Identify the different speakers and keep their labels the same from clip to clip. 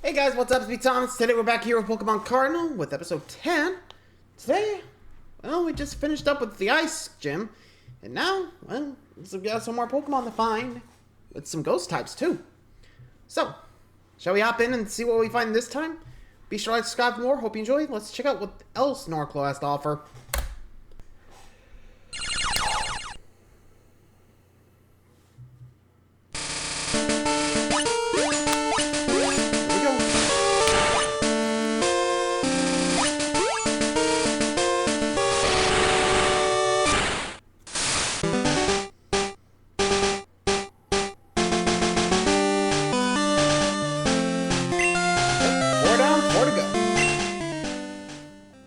Speaker 1: Hey guys, what's up? It's me, Thomas. Today we're back here with Pokemon Cardinal with episode 10. Today, well, we just finished up with the Ice Gym. And now, well, we've got some more Pokemon to find. With some ghost types, too. So, shall we hop in and see what we find this time? Be sure to subscribe for more. Hope you enjoy. Let's check out what else Norcloh has to offer.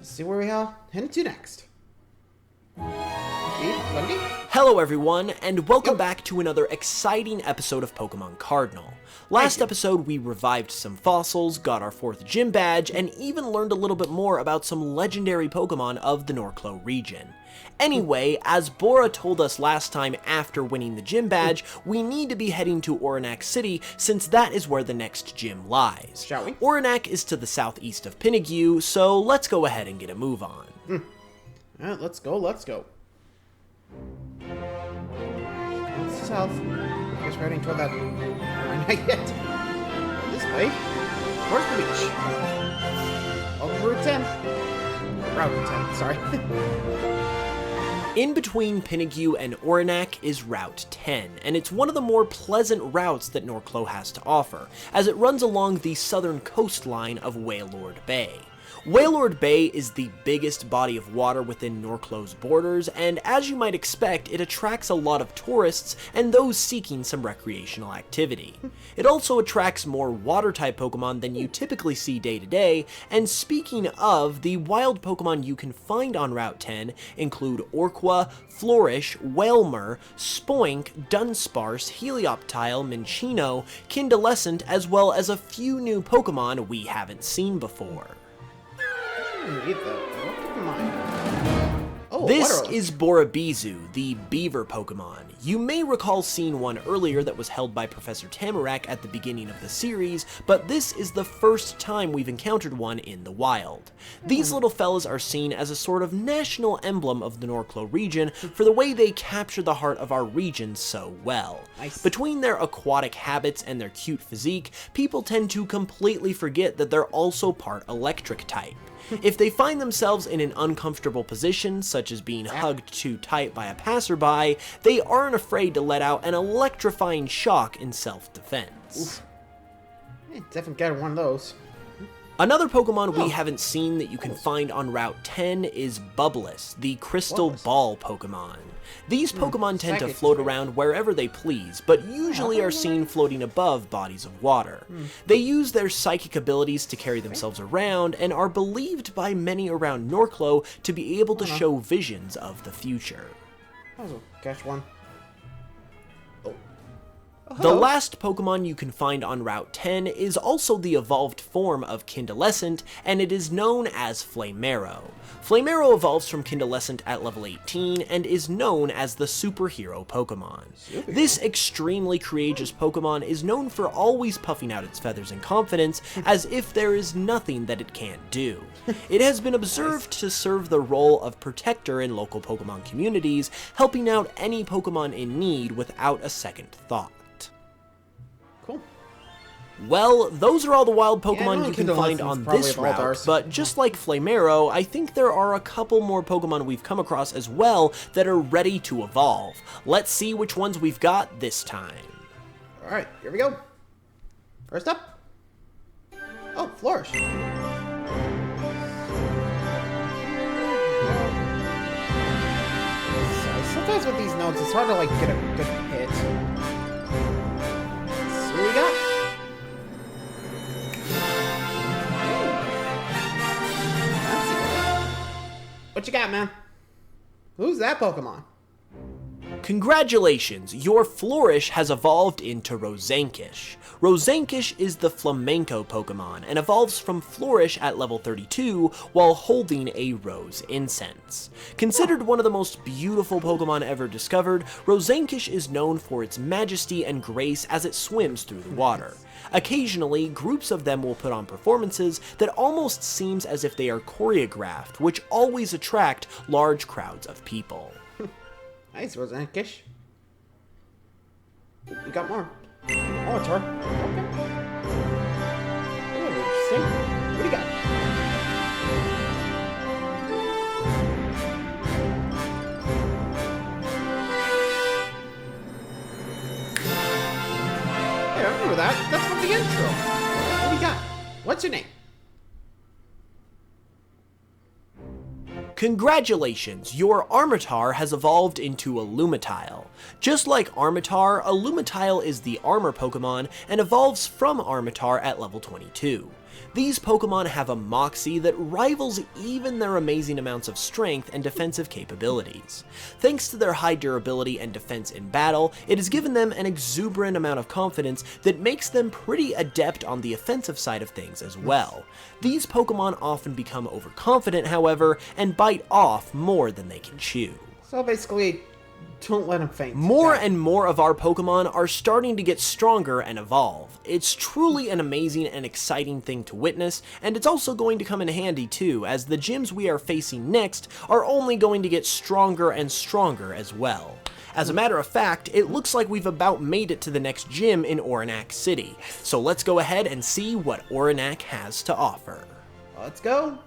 Speaker 1: See where we are heading to next.
Speaker 2: Hello everyone, and welcome back to another exciting episode of Pokemon Cardinal. Last episode we revived some fossils, got our 4th gym badge, and even learned a little bit more about some legendary Pokemon of the Norcloh region. Anyway, as Bora told us last time after winning the gym badge, we need to be heading to Oranak City since that is where the next gym lies.
Speaker 1: Shall we?
Speaker 2: Oranak is to the southeast of Pinnigue, so let's go ahead and get a move on.
Speaker 1: Alright, let's go. South. I guess we're heading toward that. Not yet. This way. Towards the beach. Over Route 10. Route 10, sorry.
Speaker 2: In between Pinnigue and Oranak is Route 10, and it's one of the more pleasant routes that Norcloh has to offer, as it runs along the southern coastline of Wailord Bay. Wailord Bay is the biggest body of water within Norcloh's borders, and as you might expect, it attracts a lot of tourists and those seeking some recreational activity. It also attracts more water-type Pokemon than you typically see day to day, and speaking of, the wild Pokemon you can find on Route 10 include Orqua, Flourish, Wailmer, Spoink, Dunsparce, Helioptile, Minccino, Kindalescent, as well as a few new Pokemon we haven't seen before. This is Borabizu, the beaver Pokemon. You may recall seeing one earlier that was held by Professor Tamarack at the beginning of the series, but this is the first time we've encountered one in the wild. These little fellas are seen as a sort of national emblem of the Norcloh region for the way they capture the heart of our region so well.
Speaker 1: Nice.
Speaker 2: Between their aquatic habits and their cute physique, people tend to completely forget that they're also part electric type. If they find themselves in an uncomfortable position, such as being hugged too tight by a passerby, they aren't afraid to let out an electrifying shock in self-defense.
Speaker 1: Definitely got one of those.
Speaker 2: Another Pokemon we haven't seen that you can find on Route 10 is Bubbless, the Crystal Ball Pokemon. These Pokemon tend to float around wherever they please, but usually are seen floating above bodies of water. They use their psychic abilities to carry themselves around, and are believed by many around Norcloh to be able to show visions of the future.
Speaker 1: I'll catch one.
Speaker 2: The last Pokemon you can find on Route 10 is also the evolved form of Kindalescent, and it is known as Flamero. Flamero evolves from Kindalescent at level 18 and is known as the superhero Pokemon. This extremely courageous Pokemon is known for always puffing out its feathers in confidence, as if there is nothing that it can't do. It has been observed to serve the role of protector in local Pokemon communities, helping out any Pokemon in need without a second thought.
Speaker 1: Cool.
Speaker 2: Well, those are all the wild Pokemon you can find on this route, but just like Flamero, I think there are a couple more Pokemon we've come across as well that are ready to evolve. Let's see which ones we've got this time.
Speaker 1: Alright, here we go. First up. Oh, Flourish. Sometimes with these notes, it's hard to like get a good hit. Let's see what we got. What you got, man? Who's that Pokemon?
Speaker 2: Congratulations, your Flourish has evolved into Rosankish. Rosankish is the flamenco Pokemon and evolves from Flourish at level 32 while holding a rose incense. Considered one of the most beautiful Pokemon ever discovered, Rosankish is known for its majesty and grace as it swims through the water. Occasionally, groups of them will put on performances that almost seems as if they are choreographed, which always attract large crowds of people.
Speaker 1: Nice, Rosankish. We got more. Oh, it's her. Okay. Oh, interesting. What do you got? Hey, I remember that. That's from the intro. What do you got? What's your name?
Speaker 2: Congratulations, your Armatar has evolved into a Lumitile. Just like Armatar, a Lumitile is the armor Pokemon and evolves from Armatar at level 22. These Pokemon have a moxie that rivals even their amazing amounts of strength and defensive capabilities. Thanks to their high durability and defense in battle, it has given them an exuberant amount of confidence that makes them pretty adept on the offensive side of things as well. These Pokemon often become overconfident, however, and bite off more than they can chew.
Speaker 1: So basically, don't let him faint.
Speaker 2: More and more of our Pokemon are starting to get stronger and evolve. It's truly an amazing and exciting thing to witness, and it's also going to come in handy too, as the gyms we are facing next are only going to get stronger and stronger as well. As a matter of fact, it looks like we've about made it to the next gym in Oranak City, so let's go ahead and see what Oranak has to offer.
Speaker 1: Let's go.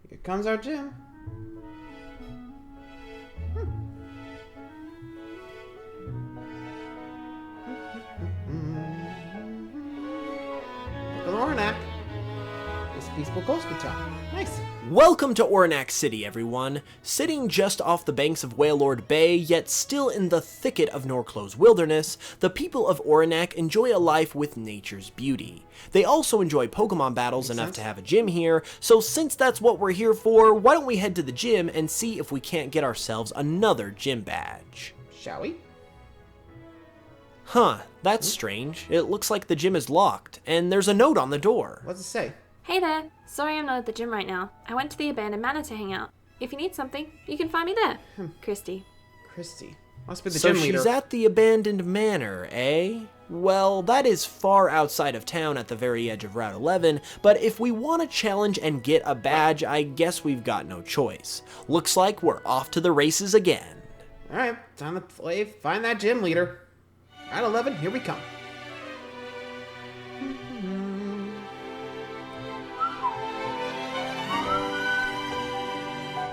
Speaker 1: Here comes our gym. Oranak. This peaceful coast we talk. Nice.
Speaker 2: Welcome to Oranak City, everyone. Sitting just off the banks of Wailord Bay, yet still in the thicket of Norcloh's wilderness, the people of Oranak enjoy a life with nature's beauty. They also enjoy Pokemon battles enough to have a gym here, so since that's what we're here for, why don't we head to the gym and see if we can't get ourselves another gym badge.
Speaker 1: Shall we?
Speaker 2: Huh, that's strange. It looks like the gym is locked, and there's a note on the door.
Speaker 1: What's it say?
Speaker 3: Hey there. Sorry I'm not at the gym right now. I went to the abandoned manor to hang out. If you need something, you can find me there. Christy.
Speaker 1: Christy. Must be the
Speaker 2: So
Speaker 1: gym leader.
Speaker 2: she's at the abandoned manor, eh? Well, that is far outside of town at the very edge of Route 11, but if we want to challenge and get a badge, I guess we've got no choice. Looks like we're off to the races again.
Speaker 1: Alright, time to find that gym leader. Route 11, here we come.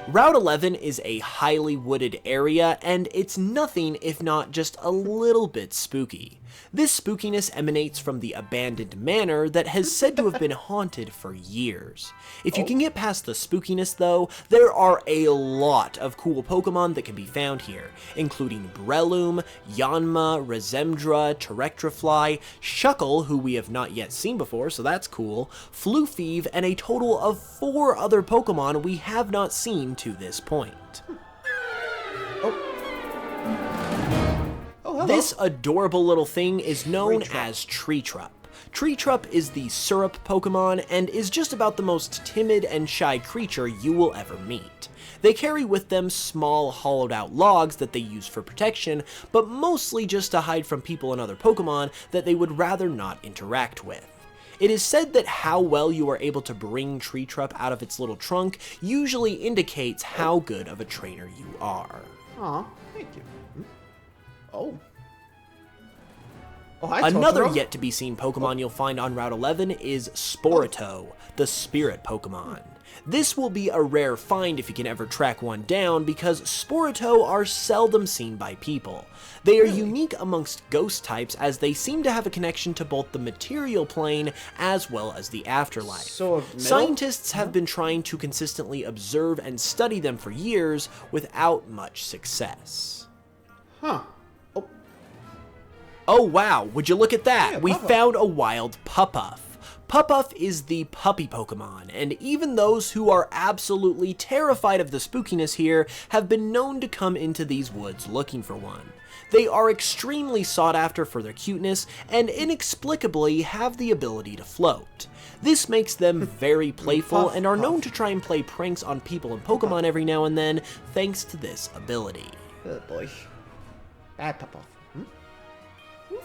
Speaker 2: Route 11 is a highly wooded area, and it's nothing if not just a little bit spooky. This spookiness emanates from the abandoned manor that has said to have been haunted for years. If you can get past the spookiness though, there are a lot of cool Pokemon that can be found here, including Breloom, Yanma, Rezemdra, Terrectrifly, Shuckle, who we have not yet seen before, so that's cool, Floofive, and a total of 4 other Pokemon we have not seen to this point. This adorable little thing is known as Treetrup. Treetrup is the syrup Pokemon and is just about the most timid and shy creature you will ever meet. They carry with them small hollowed out logs that they use for protection, but mostly just to hide from people and other Pokemon that they would rather not interact with. It is said that how well you are able to bring Treetrup out of its little trunk usually indicates how good of a trainer you are.
Speaker 1: Aw, thank you. Oh,
Speaker 2: another yet-to-be-seen Pokemon you'll find on Route 11 is Sporito, the spirit Pokemon. This will be a rare find if you can ever track one down, because Sporito are seldom seen by people. They are unique amongst ghost types, as they seem to have a connection to both the material plane as well as the afterlife. Scientists have been trying to consistently observe and study them for years without much success.
Speaker 1: Huh.
Speaker 2: Oh wow, would you look at that? We found a wild Pupuff. Pupuff is the puppy Pokemon, and even those who are absolutely terrified of the spookiness here have been known to come into these woods looking for one. They are extremely sought after for their cuteness, and inexplicably have the ability to float. This makes them very playful and are known to try and play pranks on people and Pokemon every now and then, thanks to this ability.
Speaker 1: Oh boy. Bad Pupuff.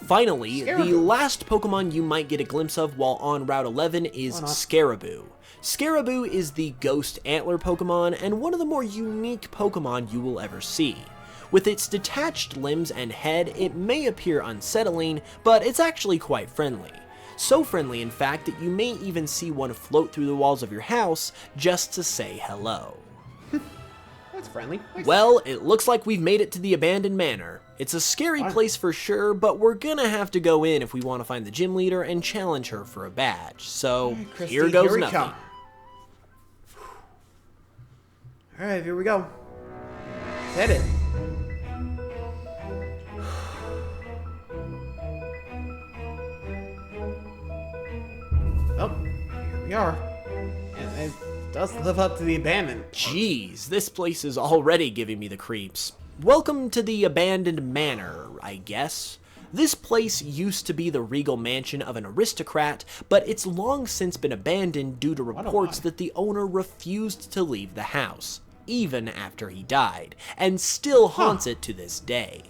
Speaker 2: Finally, the
Speaker 1: Scaraboo.
Speaker 2: last Pokemon you might get a glimpse of while on Route 11 is Scaraboo. Scaraboo is the Ghost Antler Pokemon and one of the more unique Pokemon you will ever see. With its detached limbs and head, it may appear unsettling, but it's actually quite friendly. So friendly, in fact, that you may even see one float through the walls of your house just to say hello.
Speaker 1: That's friendly. Nice.
Speaker 2: Well, it looks like we've made it to the abandoned manor. It's a scary place for sure, but we're gonna have to go in if we want to find the gym leader and challenge her for a badge. So,
Speaker 1: Christy,
Speaker 2: here goes
Speaker 1: here we
Speaker 2: nothing.
Speaker 1: come. Alright, here we go. Let's hit it. Oh, here we are. And it does live up to the abandoned.
Speaker 2: Jeez, this place is already giving me the creeps. Welcome to the abandoned manor, I guess. This place used to be the regal mansion of an aristocrat, but it's long since been abandoned due to reports that the owner refused to leave the house, even after he died, and still haunts it to this day.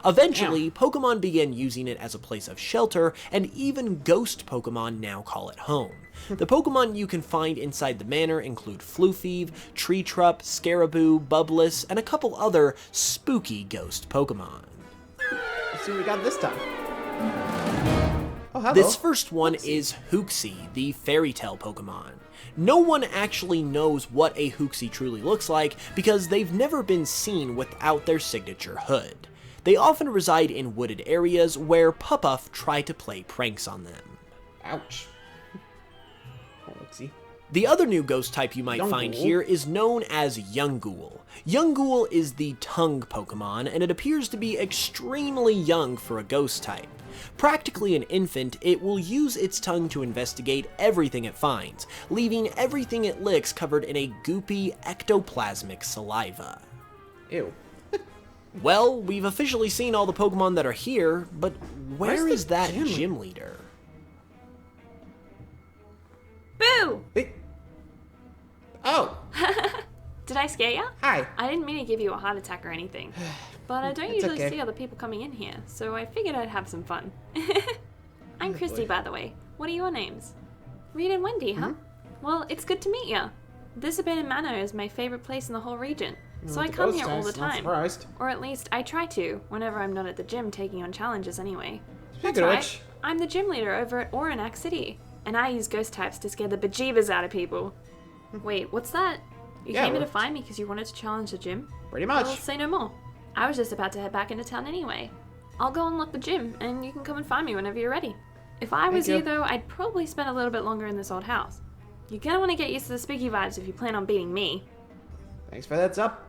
Speaker 2: Eventually, Pokemon began using it as a place of shelter, and even ghost Pokemon now call it home. The Pokemon you can find inside the manor include Floofeeve, Treetrup, Scaraboo, Bubbless, and a couple other spooky ghost Pokemon.
Speaker 1: Let's see what we got this time. Oh, hello.
Speaker 2: This first one is Hooksy, the fairy tale Pokemon. No one actually knows what a Hooksy truly looks like because they've never been seen without their signature hood. They often reside in wooded areas where Pupuff try to play pranks on them.
Speaker 1: Ouch. Oh, let's see.
Speaker 2: The other new ghost type you might find here is known as Younghoul. Younghoul is the tongue Pokemon, and it appears to be extremely young for a ghost type. Practically an infant, it will use its tongue to investigate everything it finds, leaving everything it licks covered in a goopy, ectoplasmic saliva.
Speaker 1: Ew.
Speaker 2: Well, we've officially seen all the Pokemon that are here, but where
Speaker 1: Where's
Speaker 2: is
Speaker 1: the
Speaker 2: that
Speaker 1: gym
Speaker 2: gym leader?
Speaker 3: Boo!
Speaker 1: Wait. Oh,
Speaker 3: Did I scare ya?
Speaker 1: hi.
Speaker 3: I didn't mean to give you a heart attack or anything. But I don't
Speaker 1: It's
Speaker 3: usually
Speaker 1: okay.
Speaker 3: see other people coming in here, so I figured I'd have some fun. I'm Christy, by the way. What are your names? Reed and Wendy, huh? Well, it's good to meet ya. This abandoned manor is my favorite place in the whole region, so I come here all the time.
Speaker 1: Surprised.
Speaker 3: Or at least I try to, whenever I'm not at the gym taking on challenges anyway.
Speaker 1: Speaking
Speaker 3: That's
Speaker 1: of
Speaker 3: right,
Speaker 1: which,
Speaker 3: I'm the gym leader over at Oranak City, and I use ghost types to scare the bejeebers out of people. Wait, what's that? You
Speaker 1: Yeah,
Speaker 3: came here to
Speaker 1: we're-
Speaker 3: find me because you wanted to challenge the gym?
Speaker 1: pretty much.
Speaker 3: Well, say no more. I was just about to head back into town anyway. I'll go unlock the gym, and you can come and find me whenever you're ready. If I was
Speaker 1: Thank
Speaker 3: you,
Speaker 1: you.
Speaker 3: though, I'd probably spend a little bit longer in this old house. You're gonna want to get used to the spooky vibes if you plan on beating me.
Speaker 1: Thanks for the heads up.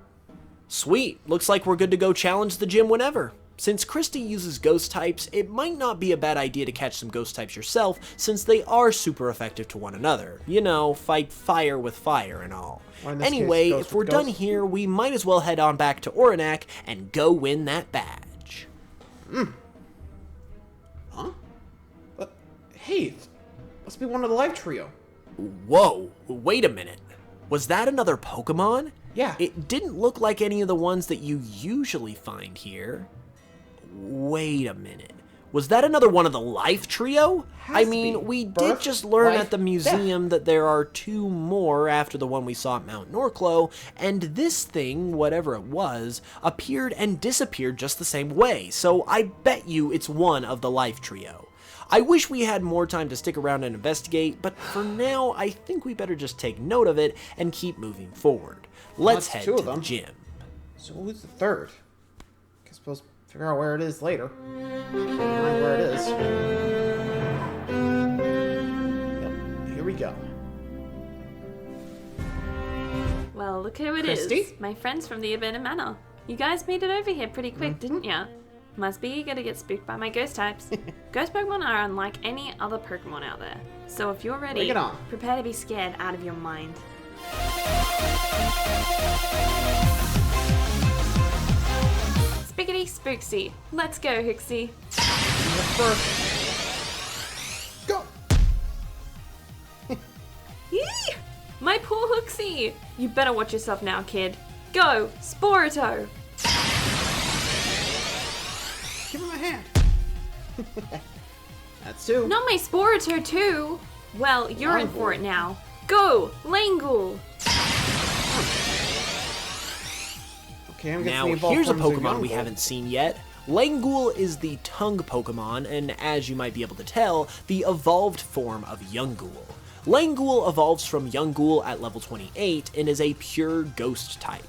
Speaker 2: Sweet, looks like we're good to go challenge the gym whenever. Since Christy uses ghost types, it might not be a bad idea to catch some ghost types yourself, since they are super effective to one another. You know, fight fire with fire and all.
Speaker 1: Or in this case,
Speaker 2: Anyway,
Speaker 1: ghost
Speaker 2: if we're
Speaker 1: with
Speaker 2: done
Speaker 1: ghost.
Speaker 2: here, we might as well head on back to Oranak and go win that badge.
Speaker 1: Huh? But, hey, it must be one of the live trio.
Speaker 2: Whoa, wait a minute. Was that another Pokemon?
Speaker 1: Yeah.
Speaker 2: It didn't look like any of the ones that you usually find here. Wait a minute. Was that another one of the Life Trio?
Speaker 1: Has
Speaker 2: I
Speaker 1: to
Speaker 2: mean,
Speaker 1: be.
Speaker 2: we did
Speaker 1: Birth,
Speaker 2: just learn
Speaker 1: life,
Speaker 2: at the museum that there are 2 more after the one we saw at Mount Norcloh, and this thing, whatever it was, appeared and disappeared just the same way, so I bet you it's one of the Life Trio. I wish we had more time to stick around and investigate, but for now, I think we better just take note of it and keep moving forward. Let's
Speaker 1: That's
Speaker 2: head
Speaker 1: 2
Speaker 2: to
Speaker 1: of
Speaker 2: the
Speaker 1: them.
Speaker 2: gym.
Speaker 1: So who's the third? Guess we'll figure out where it is later. Where it is. Yep, here we go.
Speaker 3: Well, look who it
Speaker 1: Christy?
Speaker 3: is. My friends from the abandoned manor. You guys made it over here pretty quick, didn't ya? Must be eager to get spooked by my ghost types. Ghost Pokemon are unlike any other Pokemon out there. So if you're ready,
Speaker 1: Bring it on.
Speaker 3: prepare to be scared out of your mind. Spiggity spooksy. Let's go, Hixie.
Speaker 1: First. Go!
Speaker 3: Yee! My poor Hooksy! You better watch yourself now, kid. Go, Sporito!
Speaker 1: Give him a hand. That's two.
Speaker 3: Not my Sporito too! Well, you're in for it now. Go, Langool!
Speaker 1: Okay, I'm
Speaker 2: Now,
Speaker 1: guessing
Speaker 2: here's a
Speaker 1: forms of
Speaker 2: Pokemon we
Speaker 1: Yongle.
Speaker 2: haven't seen yet. Langool is the tongue Pokemon, and as you might be able to tell, the evolved form of Yungool. Langool evolves from Yungool at level 28 and is a pure ghost type.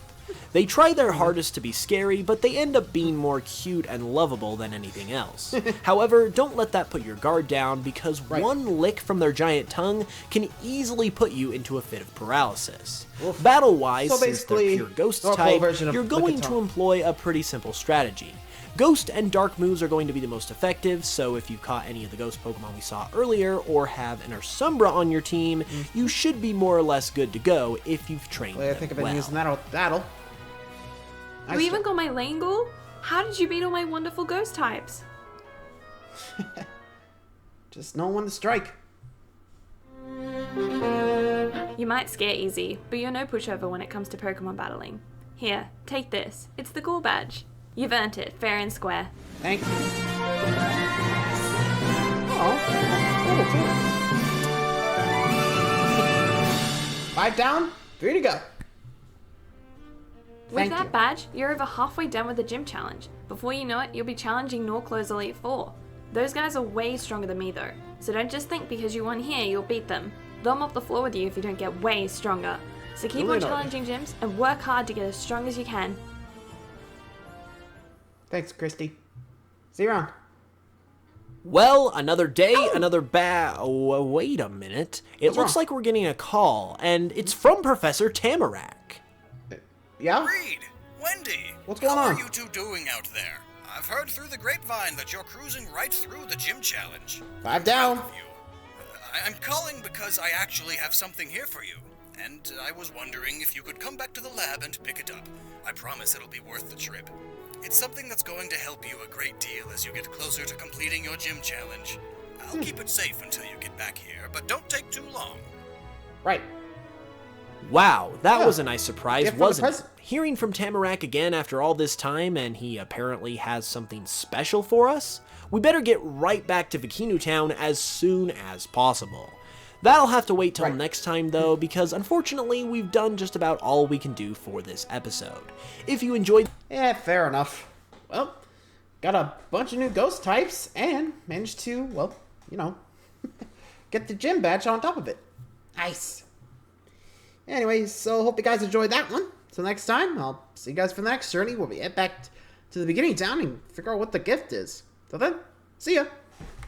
Speaker 2: They try their hardest to be scary, but they end up being more cute and lovable than anything else. However, don't let that put your guard down, because one lick from their giant tongue can easily put you into a fit of paralysis. Battle-wise,
Speaker 1: So
Speaker 2: since they're
Speaker 1: basically,
Speaker 2: pure ghost
Speaker 1: Norcloh
Speaker 2: type,
Speaker 1: version of
Speaker 2: you're
Speaker 1: lick a
Speaker 2: going to
Speaker 1: tongue.
Speaker 2: employ a pretty simple strategy. Ghost and Dark moves are going to be the most effective, so if you caught any of the Ghost Pokemon we saw earlier, or have an Ursumbra on your team, you should be more or less good to go if you've trained
Speaker 1: Well, I
Speaker 2: them
Speaker 1: think I've been
Speaker 2: well.
Speaker 1: using that with battle.
Speaker 3: You even got my Langool? How did you beat all my wonderful ghost types?
Speaker 1: Just know when to strike.
Speaker 3: You might scare easy, but you're no pushover when it comes to Pokemon battling. Here, take this. It's the Ghoul Badge. You've earned it, fair and square.
Speaker 1: Thank you. Oh, 5 down, 3 to go.
Speaker 3: With
Speaker 1: Thank
Speaker 3: that
Speaker 1: you.
Speaker 3: badge, you're over halfway done with the gym challenge. Before you know it, you'll be challenging Norcloh's Elite Four. Those guys are way stronger than me though, so don't just think because you won here you'll beat them. They'll mop the floor with you if you don't get way stronger. So keep
Speaker 1: Really
Speaker 3: on
Speaker 1: not.
Speaker 3: challenging gyms and work hard to get as strong as you can.
Speaker 1: Thanks, Christy. See you around.
Speaker 2: Well, another day, another wait a minute. It
Speaker 1: What's
Speaker 2: looks
Speaker 1: wrong?
Speaker 2: like we're getting a call, and it's from Professor Tamarack.
Speaker 1: Yeah?
Speaker 4: Reed, Wendy,
Speaker 1: What's going
Speaker 4: how
Speaker 1: on?
Speaker 4: are you two doing out there? I've heard through the grapevine that you're cruising right through the gym challenge.
Speaker 1: 5 down.
Speaker 4: Proud of you. I'm calling because I actually have something here for you, and I was wondering if you could come back to the lab and pick it up. I promise it'll be worth the trip. It's something that's going to help you a great deal as you get closer to completing your gym challenge. I'll keep it safe until you get back here, but don't take too long.
Speaker 1: Right.
Speaker 2: Wow, that
Speaker 1: Yeah.
Speaker 2: was a nice surprise,
Speaker 1: Gift for the
Speaker 2: wasn't it?
Speaker 1: present.
Speaker 2: Hearing from Tamarack again after all this time, and he apparently has something special for us? We better get right back to Vikinu Town as soon as possible. That'll have to wait till
Speaker 1: Right.
Speaker 2: next time though, because unfortunately we've done just about all we can do for this episode. If you enjoyed
Speaker 1: Yeah, fair enough. Well, got a bunch of new ghost types and managed to, well, you know, get the gym badge on top of it. Nice. Anyways, so hope you guys enjoyed that one. So next time, I'll see you guys for the next journey. We'll be head back to the beginning town and figure out what the gift is. So then, see ya.